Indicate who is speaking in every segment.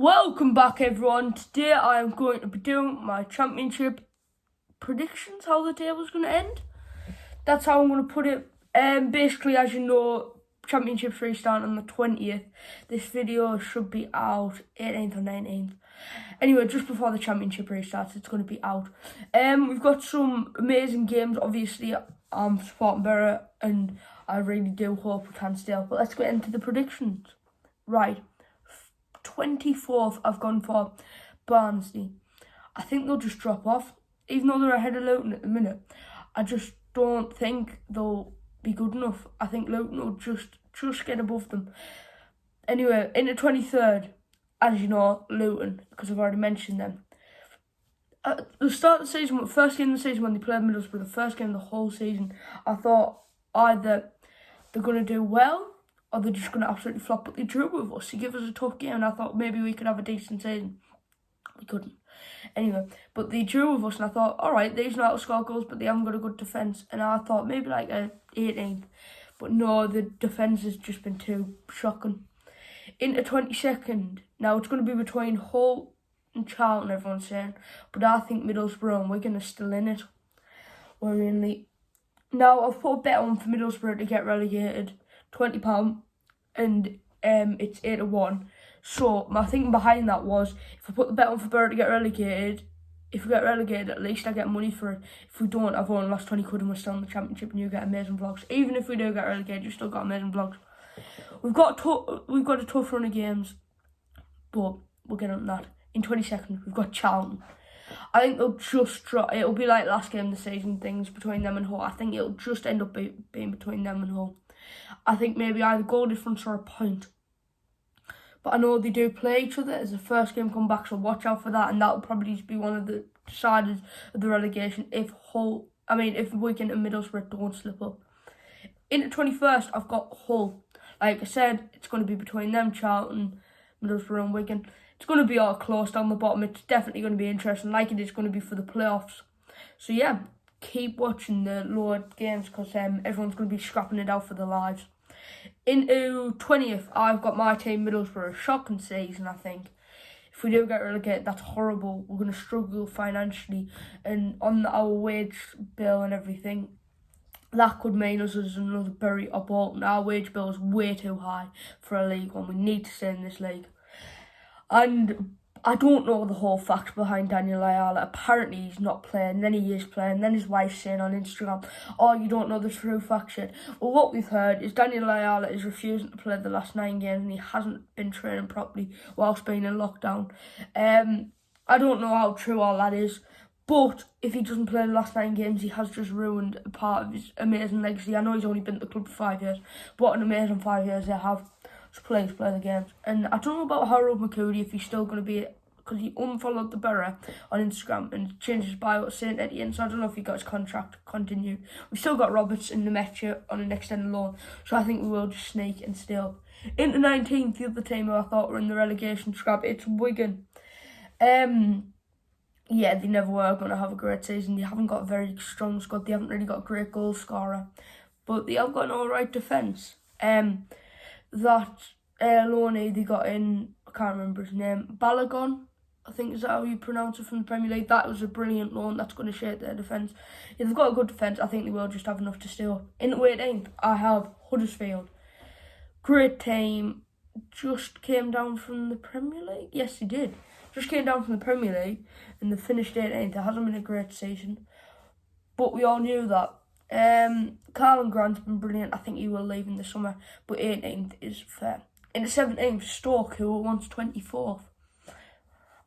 Speaker 1: Welcome back, everyone. Today I am going to be doing my championship predictions, how the day was going to end. That's how I'm going to put it. Basically, as you know, championships restart on the 20th. This video should be out 18th or 19th. Anyway, just before the championship restarts, it's going to be out. We've got some amazing games. Obviously, I'm supporting Borough, and I really do hope we can stay up. But let's get into the predictions. Right. 24th, I've gone for Barnsley. I think they'll just drop off, even though they're ahead of Luton at the minute. I just don't think they'll be good enough. I think Luton will just get above them. Anyway, in the 23rd, as you know, Luton, because I've already mentioned them. At the start of the season, first game of the season when they played Middlesbrough, the first game of the whole season, I thought either they're going to do well or they're just going to absolutely flop. But they drew with us. They gave us a tough game, and I thought maybe we could have a decent season. We couldn't. Anyway, but they drew with us, and I thought, all right, these know how to score goals, but they haven't got a good defence. And I thought maybe like a 18th. But no, the defence has just been too shocking. Into 22nd, now it's going to be between Hull and Charlton, everyone's saying. But I think Middlesbrough and Wigan are still in it. Worryingly. Now, I've put a bet on for Middlesbrough to get relegated. £20, and it's 8-1. So my thinking behind that was, if I put the bet on for Borough to get relegated, if we get relegated, at least I get money for it. If we don't, I've only lost 20 quid and we're still in the championship, and you get amazing vlogs. Even if we do get relegated, you still got amazing vlogs. We've got a tough run of games, but we'll get on that. In 22nd, we've got Charlton. I think they'll just drop. It'll be like last game of the season, things between them and Hull. I think it'll just end up being between them and Hull. I think maybe either goal difference or a point. But I know they do play each other as a first game comeback, so watch out for that. And that'll probably be one of the deciders of the relegation if Wigan and Middlesbrough don't slip up. In the 21st, I've got Hull. Like I said, it's going to be between them, Charlton, Middlesbrough and Wigan. It's going to be all close down the bottom. It's definitely going to be interesting, like it is going to be for the playoffs. So yeah, keep watching the lower games, because everyone's going to be scrapping it out for their lives. Into 20th, I've got my team Middlesbrough. Shocking season, I think. If we do get relegated, that's horrible. We're going to struggle financially, and on our wage bill and everything, that could mean us as another Bury or Bolton. Our wage bill is way too high for a League One. We need to stay in this league. And I don't know the whole facts behind Daniel Ayala. Apparently he's not playing, then he is playing, then his wife's saying on Instagram, oh, you don't know the true facts yet. Well, what we've heard is Daniel Ayala is refusing to play the last 9 games, and he hasn't been training properly whilst being in lockdown. I don't know how true all that is, but if he doesn't play the last 9 games, he has just ruined a part of his amazing legacy. I know he's only been at the club for 5 years, but what an amazing 5 years they have. So please play the games. And I don't know about Harold McCurdy, if he's still going to be, because he unfollowed the Borough on Instagram and changed his bio to St Etienne, so I don't know if he got his contract continued. We've still got Roberts in the Metro on an extended loan, so I think we will just sneak and steal. Into 19th, the other team who I thought were in the relegation scrap, it's Wigan. Yeah, they never were going to have a great season. They haven't got a very strong squad. They haven't really got a great goal scorer, but they have got an alright defence. That Loney they got in, I can't remember his name, Balogun, I think is that how you pronounce it, from the Premier League. That was a brilliant loan. That's going to shape their defence. If they've got a good defence, I think they will just have enough to steal. In the 18th, I have Huddersfield. Great team. Just came down from the Premier League. Yes, they did. Just came down from the Premier League, and they finished 18th. It hasn't been a great season, but we all knew that. Karlan Grant's been brilliant. I think he will leave in the summer, but 18th is fair. In the 17th, Stoke, who were once 24th. I'm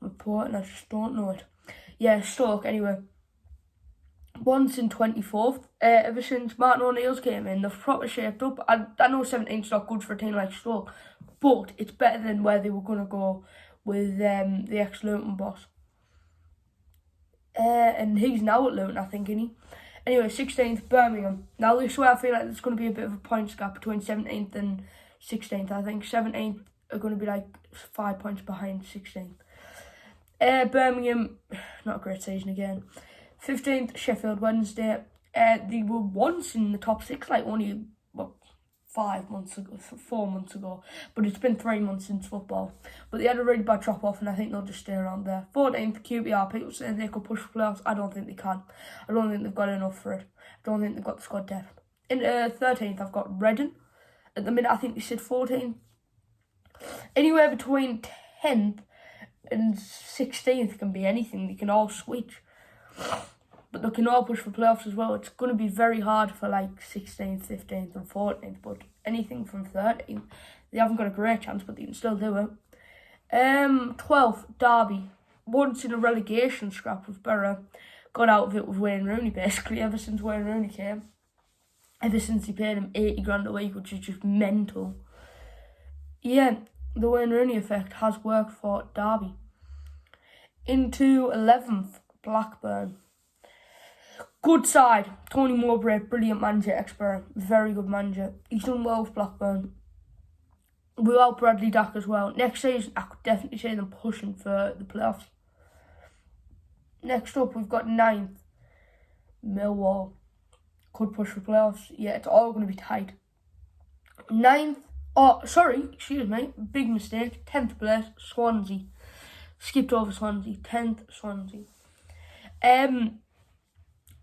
Speaker 1: reporting, I just don't know it. Yeah, Stoke, anyway. Once in 24th, ever since Martin O'Neill's came in, they've proper shaped up. I know 17th's not good for a team like Stoke, but it's better than where they were going to go with the ex-Luton boss. And he's now at Luton, I think, isn't he? Anyway, 16th, Birmingham. Now, this way I feel like there's going to be a bit of a points gap between 17th and 16th. I think 17th are going to be like 5 points behind 16th. Birmingham, not a great season again. 15th, Sheffield Wednesday. They were once in the top 6, like only 4 months ago, but it's been 3 months since football. But they had a really bad drop off, and I think they'll just stay around there. 14th, QPR. People saying they could push for playoffs. I don't think they can. I don't think they've got enough for it. I don't think they've got the squad depth. In 13th, I've got Reading. At the minute, I think they sit 14th. Anywhere between 10th and 16th can be anything. They can all switch. But they can all push for playoffs as well. It's going to be very hard for like 16th, 15th and 14th. But anything from 13th, they haven't got a great chance, but they can still do it. 12th, Derby. Once in a relegation scrap with Borough. Got out of it with Wayne Rooney, basically, ever since Wayne Rooney came. Ever since he paid him 80 grand a week, which is just mental. Yeah, the Wayne Rooney effect has worked for Derby. Into 11th, Blackburn. Good side. Tony Mowbray, brilliant manager, ex-Borough. Very good manager. He's done well with Blackburn. Without Bradley Dack as well. Next season, I could definitely see them pushing for the playoffs. Next up, we've got 9th, Millwall. Could push for playoffs. Yeah, it's all going to be tight. 9th, big mistake. 10th place, Swansea. Skipped over Swansea. 10th, Swansea.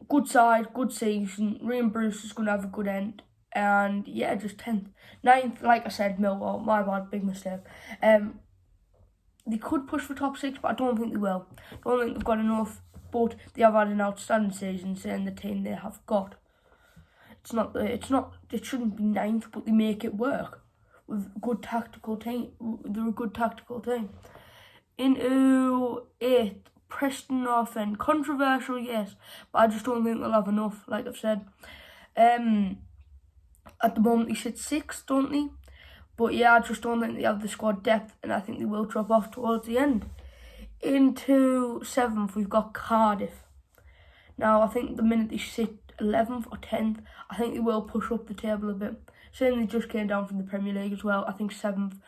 Speaker 1: Good side, good season. Ryan Bruce is going to have a good end. And yeah, just 10th. 9th, like I said, Millwall. My bad, big mistake. They could push for top 6, but I don't think they will. I don't think they've got enough. But they have had an outstanding season, saying the team they have got. It shouldn't be 9th, but they make it work. With good tactical team. They're a good tactical team. Into 8th, Preston North End. Controversial, yes, but I just don't think they'll have enough, like I've said. At the moment, they sit 6th, don't they? But yeah, I just don't think they have the squad depth, and I think they will drop off towards the end. Into 7th, we've got Cardiff. Now, I think the minute they sit 11th or 10th, I think they will push up the table a bit. Saying they just came down from the Premier League as well. I think 7th.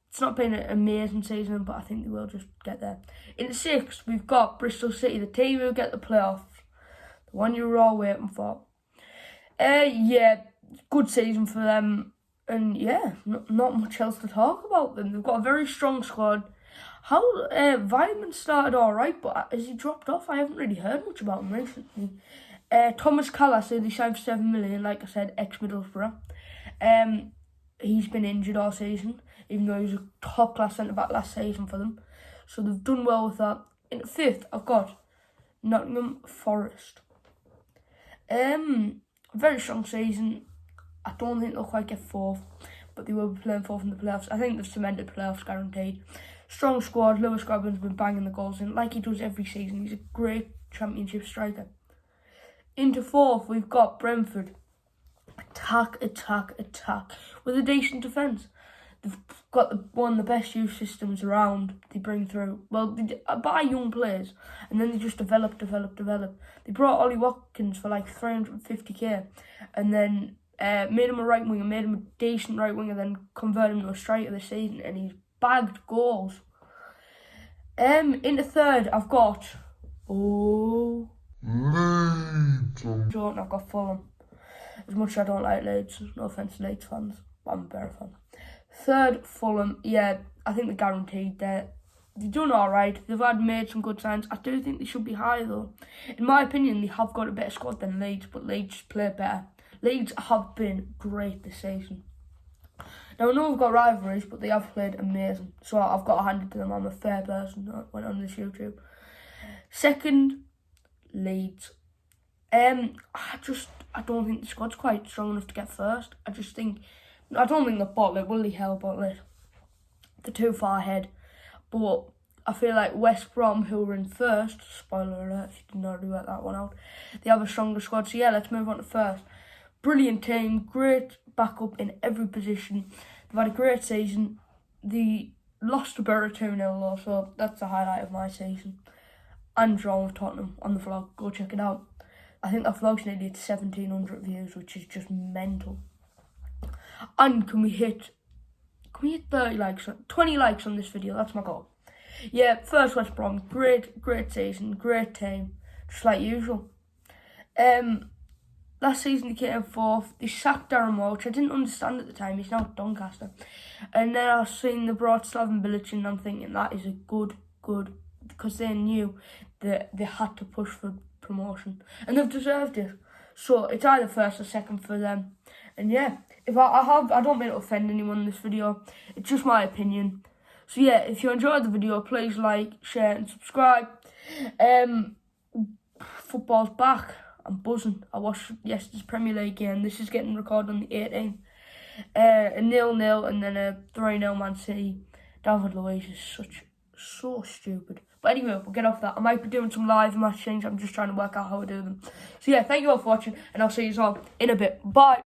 Speaker 1: It's not been an amazing season, but I think they will just get there. In 6th, we've got Bristol City, the team who get the playoffs. The one you were all waiting for. Yeah, good season for them. And yeah, not much else to talk about them. They've got a very strong squad. Weimann started alright, but has he dropped off? I haven't really heard much about him recently. Thomas Callas, who they signed for 7 million, like I said, ex-Middlesbrough. He's been injured all season, even though he was a top-class centre-back last season for them. So they've done well with that. In 5th, I've got Nottingham Forest. Very strong season. I don't think they'll quite get 4th, but they will be playing 4th in the playoffs. I think they've cemented playoffs guaranteed. Strong squad. Lewis Grabban's been banging the goals in like he does every season. He's a great Championship striker. Into 4th, we've got Brentford. Attack, with a decent defence. They've got one of the best youth systems around. They bring through, they buy young players, and then they just develop. They brought Ollie Watkins for like 350k, and then made him a right winger, made him a decent right winger, then converted him to a striker this season, and he's bagged goals. Into 3rd, I've got Leeds. I've got Fulham. As much as I don't like Leeds, no offence to Leeds fans, but I'm a Bear fan. 3rd, Fulham. Yeah, I think they're guaranteed there. They've done alright. They've made some good signs. I do think they should be higher though. In my opinion, they have got a better squad than Leeds, but Leeds play better. Leeds have been great this season. Now, I know we've got rivalries, but they have played amazing. So I've got to hand it to them. I'm a fair person that went on this YouTube. 2nd, Leeds. I don't think the squad's quite strong enough to get 1st. I don't think they'll bottle it. Will they? Hell bottle it. They're too far ahead. But I feel like West Brom, who were in 1st, spoiler alert if you didn't already work that one out, they have a stronger squad. So yeah, let's move on to 1st. Brilliant team, great backup in every position. They've had a great season. They lost to Borough 2-0 though, so that's the highlight of my season. And drawn with Tottenham on the vlog. Go check it out. I think that vlog's nearly at 1,700 views, which is just mental. And can we hit 30 likes, 20 likes on this video? That's my goal. Yeah, 1st West Brom, great season, great team, just like usual. last season they came fourth. They sacked Darren Moore, which I didn't understand at the time. He's now at Doncaster. And then I've seen they brought Slaven Bilic, and I'm thinking that is a good, because they knew that they had to push for promotion, and they've deserved it. So it's either first or second for them. And yeah, if I don't mean to offend anyone in this video. It's just my opinion. So yeah, if you enjoyed the video, please like, share, and subscribe. Football's back. I'm buzzing. I watched yesterday's Premier League game. This is getting recorded on the 18th. A 0-0 and then a 3-0 Man City. David Luiz is so stupid. But anyway, we'll get off that. I might be doing some live match things. I'm just trying to work out how to do them. So yeah, thank you all for watching, and I'll see you all in a bit. Bye.